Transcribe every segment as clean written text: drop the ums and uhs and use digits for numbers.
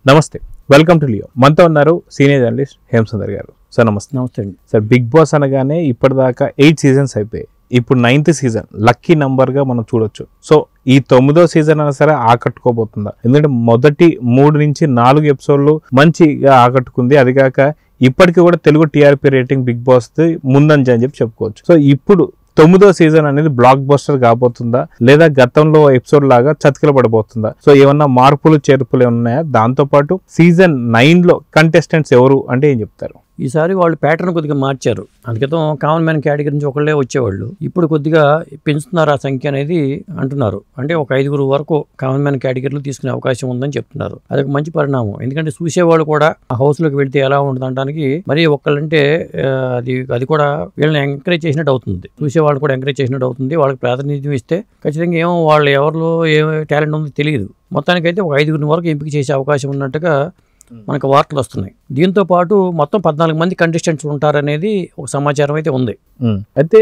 నమస్తే, welcome to Leo. మనతో ఉన్నారు సీనియర్ జర్నలిస్ట్ హేమసుందర్ గారు. సార్ నమస్తే. నమస్తే అండి సార్, బిగ్ బాస్ అనగానే ఇప్పటిదాకా 8 సీజన్స్ అయిపోయాయి. ఇప్పుడు 9th సీజన్ లక్కీ నంబర్గా మనం చూడొచ్చు. సో ఈ 9వ సీజన్ అయినా సరే ఆకట్టుకోబోతుందా? ఎందుకంటే మొదటి 3 నుంచి 4 ఎపిసోడ్లు మంచిగా ఆకట్టుకుంది. అది కాక ఇప్పటికీ కూడా Telugu TRP rating Bigg Boss ముందంజ అని చెప్పుకోవచ్చు. సో ఇప్పుడు 9వ సీజన్ అనేది బ్లాక్ బస్టర్ కాబోతుందా, లేదా గతంలో ఎపిసోడ్ లాగా చతికిల పడబోతుందా? సో ఏమన్నా మార్పులు చేర్పులు ఉన్నాయా? దాంతో పాటు సీజన్ 9 లో కంటెస్టెంట్స్ ఎవరు అంటే ఏం చెప్తారు? ఈసారి వాళ్ళు ప్యాటర్న్ కొద్దిగా మార్చారు. అందుకతం కామన్ మ్యాన్ కేటగిరీ నుంచి ఒకళ్ళే వచ్చేవాళ్ళు, ఇప్పుడు కొద్దిగా పెంచుతున్నారు ఆ సంఖ్య అనేది అంటున్నారు. అంటే ఒక 5 వరకు కామన్ మ్యాన్ కేటగిరీలో తీసుకునే అవకాశం ఉందని చెప్తున్నారు. అదొక మంచి పరిణామం. ఎందుకంటే చూసేవాళ్ళు కూడా ఆ హౌస్ లోకి వెళ్తే ఎలా ఉంటుంది అనడానికి మరి ఒక్కళ్ళంటే అది కూడా వీళ్ళని ఎంకరేజ్ చేసినట్టు అవుతుంది. చూసేవాళ్ళు కూడా ఎంకరేజ్ చేసినట్టు అవుతుంది. వాళ్ళకి ప్రాతినిధ్యం ఇస్తే ఖచ్చితంగా ఏమో వాళ్ళు ఎవరిలో ఏ టాలెంట్ ఉందో తెలియదు. మొత్తానికైతే ఒక 5 వరకు ఎంపిక చేసే అవకాశం ఉన్నట్టుగా మనకు వార్తలు వస్తున్నాయి. దీంతో పాటు మొత్తం 14 మంది కంటెస్టెంట్స్ ఉంటారనేది ఒక సమాచారం అయితే ఉంది. అయితే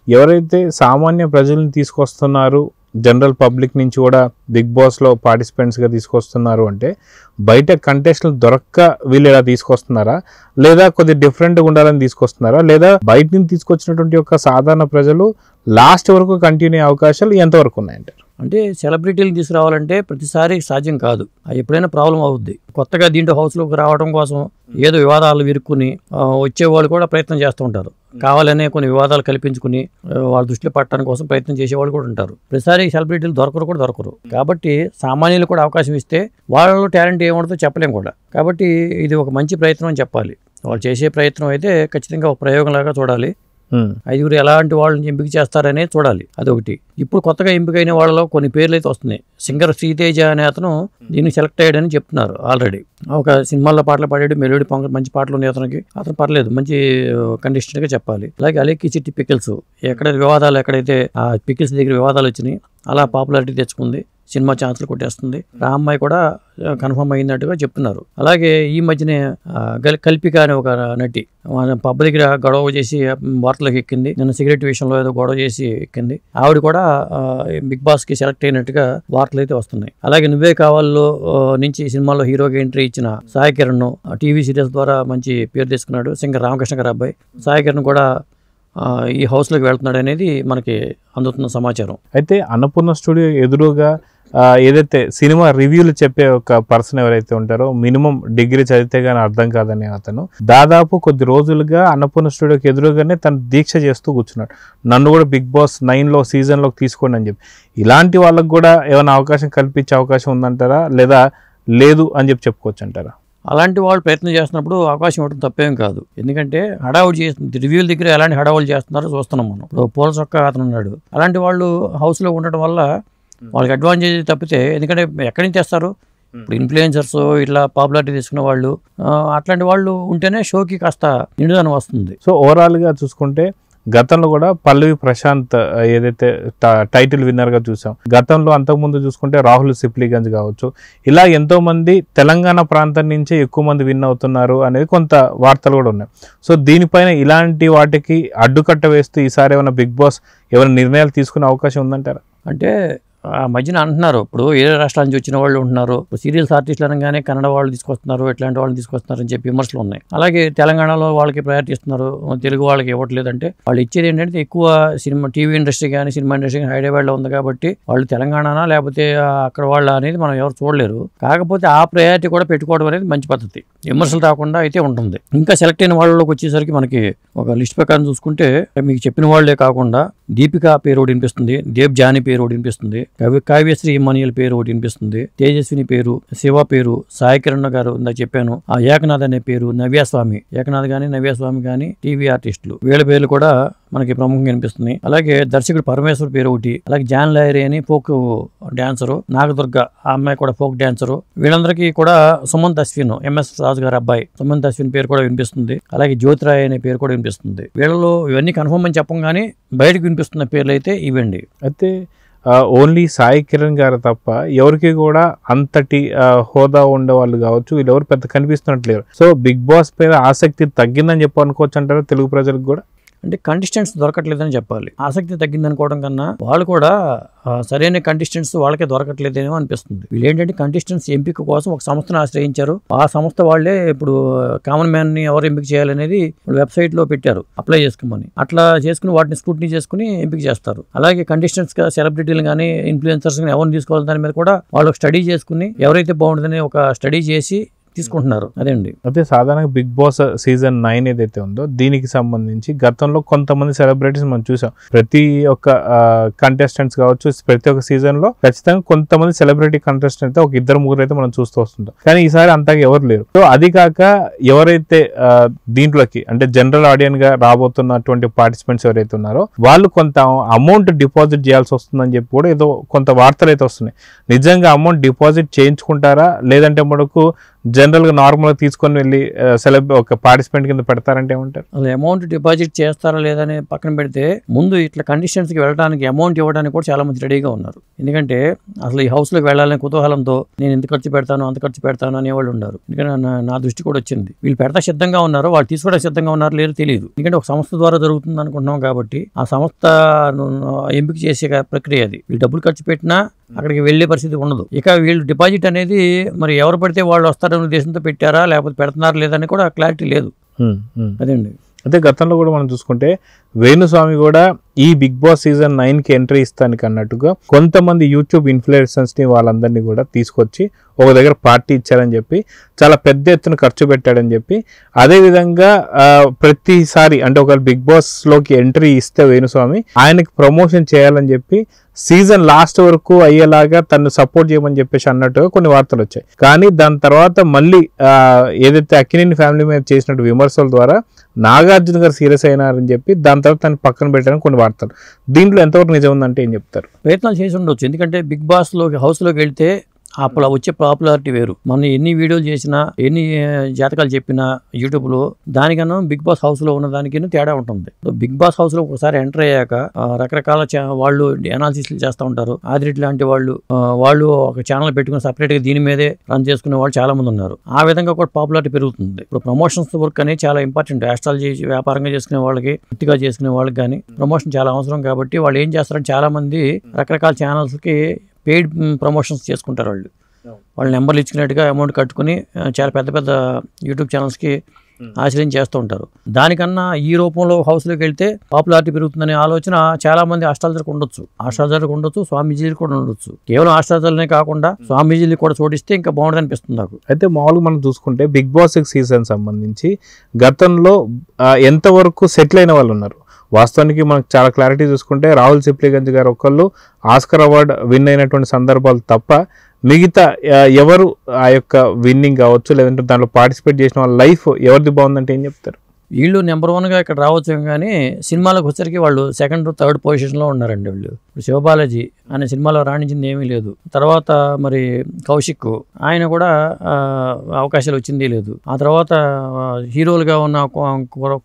ఎవరైతే సామాన్య ప్రజలను తీసుకొస్తున్నారు, జనరల్ పబ్లిక్ నుంచి కూడా బిగ్ బాస్లో పార్టిసిపెంట్స్గా తీసుకొస్తున్నారు అంటే బయట కంటెస్టెంట్లు దొరక్క వీళ్ళు ఇలా తీసుకొస్తున్నారా, లేదా కొద్దిగా డిఫరెంట్గా ఉండాలని తీసుకొస్తున్నారా, లేదా బయట నుంచి తీసుకొచ్చినటువంటి ఒక సాధారణ ప్రజలు లాస్ట్ వరకు కంటిన్యూ అయ్యే అవకాశాలు ఎంతవరకు ఉన్నాయంటారు? అంటే సెలబ్రిటీలు తీసుకురావాలంటే ప్రతిసారి సాధ్యం కాదు. అది ఎప్పుడైనా ప్రాబ్లం అవుద్ది. కొత్తగా దీంట్లో హౌస్లోకి రావడం కోసం ఏదో వివాదాలు విరుక్కుని వచ్చేవాళ్ళు కూడా ప్రయత్నం చేస్తూ ఉంటారు. కావాలనే కొన్ని వివాదాలు కల్పించుకుని వాళ్ళ దృష్టిలో పట్టడానికి కోసం ప్రయత్నం చేసేవాళ్ళు కూడా ఉంటారు. ప్రతిసారి సెలబ్రిటీలు దొరకరు. కాబట్టి సామాన్యులు కూడా అవకాశం ఇస్తే వాళ్ళలో టాలెంట్ ఏముంటుందో చెప్పలేం కూడా. కాబట్టి ఇది ఒక మంచి ప్రయత్నం అని చెప్పాలి. వాళ్ళు చేసే ప్రయత్నం అయితే ఖచ్చితంగా ఒక ప్రయోగంలాగా చూడాలి. 5 ఎలాంటి వాళ్ళని ఎంపిక చేస్తారనేది చూడాలి. అదొకటి. ఇప్పుడు కొత్తగా ఎంపికైన వాళ్ళలో కొన్ని పేర్లు అయితే వస్తున్నాయి. సింగర్ శ్రీతేజ అనే అతను దీన్ని సెలెక్ట్ అయ్యాడని చెప్తున్నారు. ఆల్రెడీ ఒక సినిమాల్లో పాటలు పాడాడు, మెలోడీ మంచి పాటలు ఉన్నాయి అతను పర్లేదు, మంచి కండిషన్ గా చెప్పాలి. అలాగే అలెక్కి చిట్టి పికిల్స్, ఎక్కడైతే ఆ పికిల్స్ దగ్గర వివాదాలు వచ్చినాయి, అలా పాపులారిటీ తెచ్చుకుంది, సినిమా ఛాన్సులు కొట్టేస్తుంది. ఆ అమ్మాయి కూడా కన్ఫర్మ్ అయినట్టుగా చెప్తున్నారు. అలాగే ఈ మధ్యనే కల్పిక అనే ఒక నటి పబ్బ దగ్గర గొడవ చేసి వార్తలకు ఎక్కింది. నిన్న సిగరెట్ విషయంలో ఏదో గొడవ చేసి ఎక్కింది. ఆవిడ కూడా బిగ్ బాస్ కి సెలెక్ట్ అయినట్టుగా వార్తలు అయితే వస్తున్నాయి. అలాగే నువ్వే కావాలో నుంచి సినిమాలో హీరోగా ఎంట్రీ ఇచ్చిన సాయి కిరణ్ టీవీ సీరియల్స్ ద్వారా మంచి పేరు తెచ్చుకున్నాడు. సింగర్ రామకృష్ణ గారి అబ్బాయి సాయి కిరణ్ కూడా ఈ హౌస్లోకి వెళ్తున్నాడు అనేది మనకి అందుతున్న సమాచారం. అయితే అన్నపూర్ణ స్టూడియో ఎదురుగా ఏదైతే సినిమా రివ్యూలు చెప్పే ఒక పర్సన్ ఎవరైతే ఉంటారో, మినిమం డిగ్రీ చదివితే గానీ అర్థం కాదని అతను దాదాపు కొద్ది రోజులుగా అన్నపూర్ణ స్టూడియోకి ఎదురుగానే తను దీక్ష చేస్తూ కూర్చున్నాడు. నన్ను కూడా బిగ్ బాస్ 9లో సీజన్లోకి తీసుకోండి అని చెప్పి. ఇలాంటి వాళ్ళకు కూడా ఏమైనా అవకాశం కల్పించే అవకాశం ఉందంటారా, లేదా లేదు అని చెప్పుకోవచ్చు అంటారా? అలాంటి వాళ్ళు ప్రయత్నం చేస్తున్నప్పుడు అవకాశం ఇవ్వడం తప్పేం కాదు. ఎందుకంటే హడావుడి చేస్తుంది, రివ్యూల దగ్గర ఎలాంటి హడావులు చేస్తున్నారో చూస్తున్నాం మనం. ఇప్పుడు పూల చొక్క అతను ఉన్నాడు. అలాంటి వాళ్ళు హౌస్లో ఉండటం వల్ల వాళ్ళకి అడ్వాంటేజ్ తప్పితే, ఎందుకంటే ఎక్కడి నుంచి తెస్తారు? ఇప్పుడు ఇన్ఫ్లుయెన్సర్స్, ఇట్లా పాపులారిటీ తీసుకున్న వాళ్ళు, అట్లాంటి వాళ్ళు ఉంటేనే షోకి కాస్త నిండుదనం వస్తుంది. సో ఓవరాల్గా చూసుకుంటే గతంలో కూడా పల్లవి ప్రశాంత్ ఏదైతే టైటిల్ విన్నర్గా చూసాం, గతంలో అంతకుముందు చూసుకుంటే రాహుల్ సిప్లీగంజ్ కావచ్చు, ఇలా ఎంతో మంది తెలంగాణ ప్రాంతం నుంచే ఎక్కువ మంది విన్ అవుతున్నారు అనేది కొంత వార్తలు కూడా ఉన్నాయి. సో దీనిపైన ఇలాంటి వాటికి అడ్డుకట్ట వేస్తూ ఈసారి ఏమైనా బిగ్ బాస్ ఏమైనా నిర్ణయాలు తీసుకునే అవకాశం ఉందంటారా? అంటే ఆ మధ్యన అంటున్నారు, ఇప్పుడు ఏ రాష్ట్రాల నుంచి వచ్చిన వాళ్ళు ఉంటున్నారు, సీరియల్స్ ఆర్టిస్టులు అనగానే కన్నడ వాళ్ళు తీసుకొస్తున్నారు, ఇట్లాంటి వాళ్ళని తీసుకొస్తున్నారు అని చెప్పి విమర్శలు ఉన్నాయి. అలాగే తెలంగాణలో వాళ్ళకి ప్రయారిటీ ఇస్తున్నారు, తెలుగు వాళ్ళకి ఇవ్వట్లేదంటే వాళ్ళు ఇచ్చేది ఏంటంటే ఎక్కువ సినిమా టీవీ ఇండస్ట్రీ కానీ సినిమా ఇండస్ట్రీ కానీ హైదరాబాద్లో ఉంది కాబట్టి వాళ్ళు తెలంగాణనా లేకపోతే అక్కడ వాళ్ళ అనేది మనం ఎవరు చూడలేరు. కాకపోతే ఆ ప్రయారిటీ కూడా పెట్టుకోవడం అనేది మంచి పద్ధతి, విమర్శలు రాకుండా అయితే ఉంటుంది. ఇంకా సెలెక్ట్ అయిన వాళ్ళలోకి వచ్చేసరికి మనకి ఒక లిస్ట్ ప్రకారం చూసుకుంటే మీకు చెప్పిన వాళ్లే కాకుండా దీపిక పేరు ఒకటి వినిపిస్తుంది, దేవ్ జానీ పేరు ఒకటి వినిపిస్తుంది, కావ్యశ్రీ ఇమానియల్ పేరు ఒకటి వినిపిస్తుంది, తేజస్విని పేరు, శివ పేరు, సాయి కిరణ్ గారు ఇందాక చెప్పాను, ఆ ఏకనాథ్ అనే పేరు, నవ్యాస్వామి, ఏకనాథ్ గానీ నవ్యాస్వామి గానీ టీవీ ఆర్టిస్టులు, వీళ్ళ పేర్లు కూడా మనకి ప్రముఖంగా కనిపిస్తున్నాయి. అలాగే దర్శకుడు పరమేశ్వర్ పేరు ఒకటి, అలాగే జాన్ లాయరీ అని ఫోక్ డాన్సరు, నాగదుర్గ ఆ అమ్మాయి కూడా ఫోక్ డాన్సరు, వీళ్ళందరికీ కూడా సుమంత్ అశ్విన్ ఎంఎస్ రాజు గారి అబ్బాయి సుమంత్ అశ్విన్ పేరు కూడా వినిపిస్తుంది. అలాగే జ్యోతిరాయ్ అనే పేరు కూడా వినిపిస్తుంది. వీళ్ళలో ఇవన్నీ కన్ఫర్మ్ అని చెప్పం కానీ బయటకు వినిపిస్తున్న పేర్లు అయితే ఇవండి. అయితే ఓన్లీ సాయి కిరణ్ గారు తప్ప ఎవరికి కూడా అంతటి హోదా ఉండే వాళ్ళు కావచ్చు వీళ్ళెవరు పెద్ద కనిపిస్తున్నట్లేరు. సో బిగ్ బాస్ పైన ఆసక్తి తగ్గిందని చెప్పి అనుకోవచ్చు అంటారా తెలుగు ప్రజలకు కూడా? అంటే కంటెస్టెంట్స్ దొరకట్లేదని చెప్పాలి. ఆసక్తి తగ్గింది అనుకోవడం కన్నా వాళ్ళు కూడా సరైన కంటెస్టెంట్స్ వాళ్ళకే దొరకట్లేదేమో అనిపిస్తుంది. వీళ్ళు ఏంటంటే కంటెస్టెంట్స్ ఎంపిక కోసం ఒక సంస్థను ఆశ్రయించారు. ఆ సంస్థ వాళ్ళే ఇప్పుడు కామన్ మ్యాన్ ని ఎవరు ఎంపిక చేయాలనేది వెబ్సైట్ లో పెట్టారు, అప్లై చేసుకోమని. అట్లా చేసుకుని వాటిని స్క్రూటినీ చేసుకుని ఎంపిక చేస్తారు. అలాగే కంటెస్టెంట్స్ గా సెలబ్రిటీలు కానీ ఇన్ఫ్లుయెన్సర్స్ కానీ ఎవరిని తీసుకోవాలి దాని మీద కూడా వాళ్ళు స్టడీ చేసుకుని ఎవరైతే బాగుంటుందని ఒక స్టడీ చేసి తీసుకుంటున్నారు. అదేండి. అయితే సాధారణంగా బిగ్ బాస్ సీజన్ 9 ఏదైతే ఉందో దీనికి సంబంధించి గతంలో కొంతమంది సెలబ్రిటీస్ మనం చూసాం. ప్రతి ఒక్క కంటెస్టెంట్స్ కావచ్చు, ప్రతి ఒక్క సీజన్ లో ఖచ్చితంగా కొంతమంది సెలబ్రిటీ కంటెస్టెంట్ అయితే ఒక 2-3 అయితే మనం చూస్తూ వస్తుంటాం. కానీ ఈసారి అంతగా ఎవరు లేరు. సో అది కాక ఎవరైతే దీంట్లోకి అంటే జనరల్ ఆడియన్స్ గా రాబోతున్నటువంటి పార్టిసిపెంట్స్ ఎవరైతే ఉన్నారో వాళ్ళు కొంత అమౌంట్ డిపాజిట్ చేయాల్సి వస్తుందని చెప్పి కూడా ఏదో కొంత వార్తలు అయితే వస్తున్నాయి. నిజంగా అమౌంట్ డిపాజిట్ చేయించుకుంటారా, లేదంటే మనకు జనరల్ గా నార్మల్ గా తీసుకొని వెళ్ళి ఒక పార్టిసిపెంట్ కింద పెడతారంటే ఏమంటారు? అసలు అమౌంట్ డిపాజిట్ చేస్తారా లేదని పక్కన పెడితే ముందు ఇట్లా కండిషన్స్ కి వెళ్ళడానికి అమౌంట్ ఇవ్వడానికి కూడా చాలా మంది రెడీగా ఉన్నారు. ఎందుకంటే అసలు ఈ హౌస్ లోకి వెళ్ళాలనే కుతూహలంతో నేను ఎంత ఖర్చు పెడతాను అంత ఖర్చు పెడతాను అనేవాళ్ళు ఉన్నారు. ఎందుకంటే నా దృష్టి కూడా వచ్చింది. వీళ్ళు పెడతా సిద్ధంగా ఉన్నారు, వాళ్ళు తీసుకోవడానికి సిద్ధంగా ఉన్నారు లేదో తెలియదు. ఎందుకంటే ఒక సంస్థ ద్వారా జరుగుతుంది అనుకుంటున్నాం కాబట్టి ఆ సంస్థ ఎంపిక చేసే ప్రక్రియ అది. వీళ్ళు డబ్బులు ఖర్చు పెట్టినా అక్కడికి వెళ్లే పరిస్థితి ఉండదు. ఇక వీళ్ళు డిపాజిట్ అనేది మరి ఎవరు పడితే వాళ్ళు వస్తారనే ఉద్దేశంతో పెట్టారా లేకపోతే పెడుతున్నారా లేదని కూడా క్లారిటీ లేదు. అదండి. అయితే గతంలో కూడా మనం చూసుకుంటే వేణుస్వామి కూడా ఈ బిగ్ బాస్ సీజన్ 9కి ఎంట్రీ ఇస్తానికి అన్నట్టుగా కొంతమంది యూట్యూబ్ ఇన్ఫ్లుయెన్సర్స్ ని వాళ్ళందరినీ కూడా తీసుకొచ్చి ఒక దగ్గర పార్టీ ఇచ్చారని చెప్పి చాలా పెద్ద ఎత్తున ఖర్చు పెట్టాడని చెప్పి, అదేవిధంగా ప్రతిసారి అంటే ఒక బిగ్ బాస్ లోకి ఎంట్రీ ఇస్తే వేణుస్వామి ఆయనకి ప్రమోషన్ చేయాలని చెప్పి సీజన్ లాస్ట్ వరకు అయ్యేలాగా తను సపోర్ట్ చేయమని చెప్పేసి అన్నట్టుగా కొన్ని వార్తలు వచ్చాయి. కానీ దాని తర్వాత మళ్ళీ ఏదైతే అక్కినేని ఫ్యామిలీ మీద చేసినట్టు విమర్శల ద్వారా నాగార్జున గారు సీరియస్ అయినారని చెప్పి దాని తర్వాత తను పక్కన పెట్టారని కొన్ని వార్తలు. దీంట్లో ఎంతవరకు నిజం ఉందంటే ఏం చెప్తారు? ప్రయత్నాలు చేసి ఉండొచ్చు. ఎందుకంటే బిగ్ బాస్ లోకి హౌస్ లోకి వెళ్తే అప్పుడు వచ్చే పాపులారిటీ వేరు. మనం ఎన్ని వీడియోలు చేసినా ఎన్ని జాతకాలు చెప్పినా యూట్యూబ్లో దానికన్నా బిగ్ బాస్ హౌస్లో ఉన్న దానికి తేడా ఉంటుంది. బిగ్ బాస్ హౌస్లో ఒకసారి ఎంటర్ అయ్యాక రకరకాల వాళ్ళు అనాలిసిస్లు చేస్తూ ఉంటారు. ఆదిరెడ్డి లాంటి వాళ్ళు ఒక ఛానల్ పెట్టుకుని సపరేట్గా దీని మీదే రన్ చేసుకునే వాళ్ళు చాలా మంది ఉన్నారు. ఆ విధంగా కూడా పాపులారిటీ పెరుగుతుంది. ఇప్పుడు ప్రమోషన్స్ వర్క్ అనేది చాలా ఇంపార్టెంట్. ఆస్ట్రాలజీ వ్యాపారంగా చేసుకునే వాళ్ళకి, వృత్తిగా చేసుకునే వాళ్ళకి కానీ ప్రమోషన్ చాలా అవసరం. కాబట్టి వాళ్ళు ఏం చేస్తారంటే చాలా మంది రకరకాల ఛానల్స్కి పెయిడ్ ప్రమోషన్స్ చేసుకుంటారు. వాళ్ళు నెంబర్లు ఇచ్చినట్టుగా అమౌంట్ కట్టుకుని చాలా పెద్ద పెద్ద యూట్యూబ్ ఛానల్స్కి ఆశ్రయం చేస్తూ ఉంటారు. దానికన్నా ఈ రూపంలో హౌస్లోకి వెళ్తే పాపులారిటీ పెరుగుతుందనే ఆలోచన చాలా మంది ఆస్ట్రాలజర్కి ఉండొచ్చు, స్వామీజీలు కూడా ఉండొచ్చు. కేవలం ఆస్ట్రాలజర్లనే కాకుండా స్వామీజీలు కూడా చోటిస్తే ఇంకా బాగుంటుంది అనిపిస్తుంది నాకు. అయితే మామూలుగా మనం చూసుకుంటే బిగ్ బాస్ సీజన్ సంబంధించి గతంలో ఎంతవరకు సెటిల్ అయిన వాళ్ళు ఉన్నారు? వాస్తవానికి మనకు చాలా క్లారిటీ చూసుకుంటే రాహుల్ సిప్లిగంజ్ గారు ఒకళ్ళు ఆస్కర్ అవార్డు విన్ అయినటువంటి సందర్భాలు తప్ప మిగతా ఎవరు ఆ యొక్క విన్నింగ్ కావచ్చు లేదంటే దాంట్లో పార్టిసిపేట్ చేసిన వాళ్ళ లైఫ్ ఎవరిది బాగుందంటే ఏం చెప్తారు? వీళ్ళు నెంబర్ 1గా ఇక్కడ రావచ్చు, కానీ సినిమాలకు వచ్చరికి వాళ్ళు 2nd, 3rd పొజిషన్లో ఉన్నారండి. వీళ్ళు శివబాలాజీ అనే సినిమాలో రాణించింది ఏమీ లేదు. తర్వాత మరి కౌశిక్ ఆయన కూడా అవకాశాలు వచ్చింది లేదు. ఆ తర్వాత హీరోలుగా ఉన్న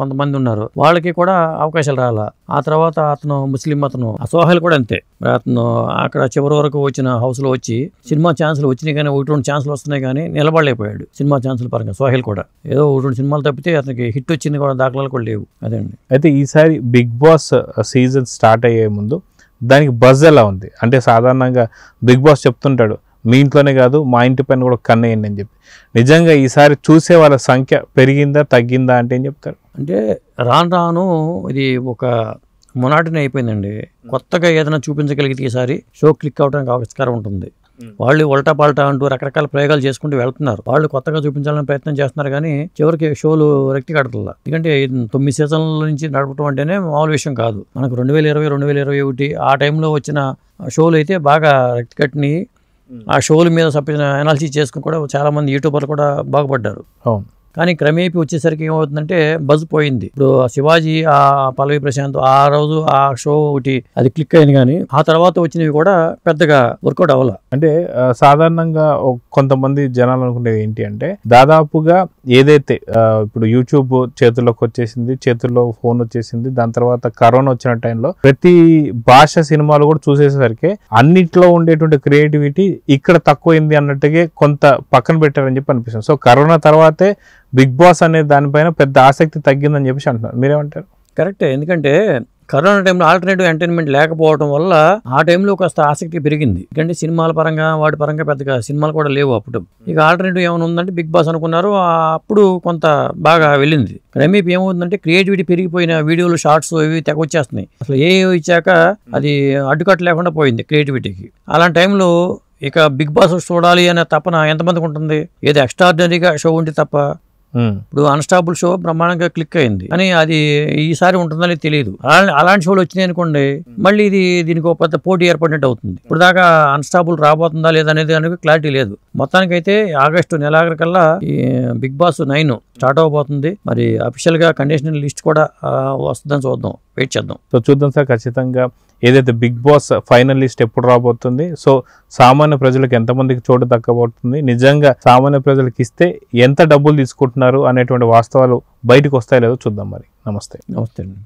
కొంతమంది ఉన్నారు, వాళ్ళకి కూడా అవకాశాలు రాలా. ఆ తర్వాత అతను ముస్లిం అతను సోహెల్ కూడా అంతే. అతను అక్కడ చివరి వరకు వచ్చిన హౌస్లో వచ్చి సినిమా ఛాన్సులు వచ్చినాయి కానీ 1-2 ఛాన్సులు వస్తున్నాయి కానీ నిలబడలేకపోయాడు సినిమా ఛాన్సుల పరంగా. సోహెల్ కూడా ఏదో 1-2 సినిమాలు తప్పితే అతనికి హిట్ వచ్చింది కూడా దాఖలాలు కూడా లేవు. అదండి. అయితే ఈసారి బిగ్ బాస్ సీజన్ స్టార్ట్ అయ్యే ముందు దానికి బజ్ ఎలా ఉంది అంటే, సాధారణంగా బిగ్ బాస్ చెప్తుంటాడు మీ ఇంట్లోనే కాదు మా ఇంటి పైన కూడా కన్నేయండి అని చెప్పి. నిజంగా ఈసారి చూసే వాళ్ళ సంఖ్య పెరిగిందా తగ్గిందా అంటే ఏం చెప్తారు? అంటే రాను ఇది ఒక మొనాటిని అయిపోయిందండి. కొత్తగా ఏదైనా చూపించగలిగితే ఈసారి షో క్లిక్ అవడానికి ఆవిష్కారం ఉంటుంది. వాళ్ళు ఉల్టా పల్టా అంటూ రకరకాల ప్రయోగాలు చేసుకుంటూ వెళ్తున్నారు. వాళ్ళు కొత్తగా చూపించాలని ప్రయత్నం చేస్తున్నారు కానీ చివరికి షోలు రెక్టి కడతల. ఎందుకంటే 9 సీజన్ల నుంచి నడపడం అంటేనే మామూలు విషయం కాదు. మనకు 2020, 2021 ఆ టైంలో వచ్చిన షోలు అయితే బాగా రెక్టి కట్టిని. ఆ షోల మీద అనాలిసిస్ చేసుకుని కూడా చాలా మంది యూట్యూబర్లు కూడా బాగుపడ్డారు. కానీ క్రమేపీ వచ్చేసరికి ఏమవుతుందంటే బజ్ పోయింది. ఇప్పుడు శివాజీ, ఆ పల్లవి ప్రశాంత్ ఆ రోజు ఆ షో ఒకటి అది క్లిక్ అయింది కానీ ఆ తర్వాత వచ్చినవి కూడా పెద్దగా వర్కౌట్ అవ్వాల. అంటే సాధారణంగా కొంతమంది జనాలు అనుకునేది ఏంటి అంటే, దాదాపుగా ఏదైతే ఇప్పుడు యూట్యూబ్ చేతుల్లోకి వచ్చేసింది, చేతుల్లో ఫోన్ వచ్చేసింది, దాని తర్వాత కరోనా వచ్చిన టైంలో ప్రతి భాష సినిమాలు కూడా చూసేసరికి అన్నిట్లో ఉండేటువంటి క్రియేటివిటీ ఇక్కడ తక్కువైంది అన్నట్టుగా కొంత పక్కన పెట్టారని చెప్పి అనిపిస్తుంది. సో కరోనా తర్వాతే బిగ్ బాస్ అనే దానిపైన పెద్ద ఆసక్తి తగ్గిందని చెప్పేసి అంటున్నారు. మీరేమంటారు? కరెక్టే. ఎందుకంటే కరోనా టైంలో ఆల్టర్నేటివ్ ఎంటర్టైన్మెంట్ లేకపోవడం వల్ల ఆ టైంలో కాస్త ఆసక్తి పెరిగింది. ఎందుకంటే సినిమాల పరంగా వాటి పరంగా పెద్దగా సినిమాలు కూడా లేవు అప్పుడు. ఇక ఆల్టర్నేటివ్ ఏమైనా ఉందంటే బిగ్ బాస్ అనుకున్నారు. అప్పుడు కొంత బాగా వెళ్ళింది. క్రమేపీ ఏమవుతుందంటే క్రియేటివిటీ పెరిగిపోయిన వీడియోలు, షార్ట్స్ ఇవి తెగ వచ్చేస్తున్నాయి. అసలు ఏ ఇచ్చాక అది అడ్డుకట్ట లేకుండా పోయింది క్రియేటివిటీకి. అలాంటి టైంలో ఇక బిగ్ బాస్ చూడాలి అనే తపన ఎంతమందికి ఉంటుంది? ఏదో ఎక్స్ట్రాడినరీగా షో ఉంటే తప్ప. ఇప్పుడు అన్స్టాపుల్ షో బ్రహ్మాండంగా క్లిక్ అయింది కానీ అది ఈసారి ఉంటుందని తెలియదు. అలాంటి షోలు వచ్చినాయి అనుకోండి, మళ్ళీ దీనికి ఒక పెద్ద పోటీ ఏర్పడినట్టు అవుతుంది. ఇప్పుడు దాకా అన్స్టాపుల్ రాబోతుందా లేదా అనేది క్లారిటీ లేదు. మొత్తానికైతే ఆగస్టు నెలాఖరికల్లా ఈ బిగ్ బాస్ 9 స్టార్ట్ అవబోతుంది. మరి అఫీషియల్ గా కండిషనల్ లిస్ట్ కూడా వస్తుందని చూద్దాం, వెయిట్ చేద్దాం. సో చూద్దాం సార్, ఖచ్చితంగా ఏదైతే బిగ్ బాస్ ఫైనల్ లిస్ట్ ఎప్పుడు రాబోతుంది, సో సామాన్య ప్రజలకు ఎంతమందికి చోటు దక్కబోతుంది, నిజంగా సామాన్య ప్రజలకు ఇస్తే ఎంత డబ్బులు తీసుకుంటున్నారు అనేటువంటి వాస్తవాలు బయటకు వస్తాయో లేదో చూద్దాం. మరి నమస్తే. నమస్తే అండి.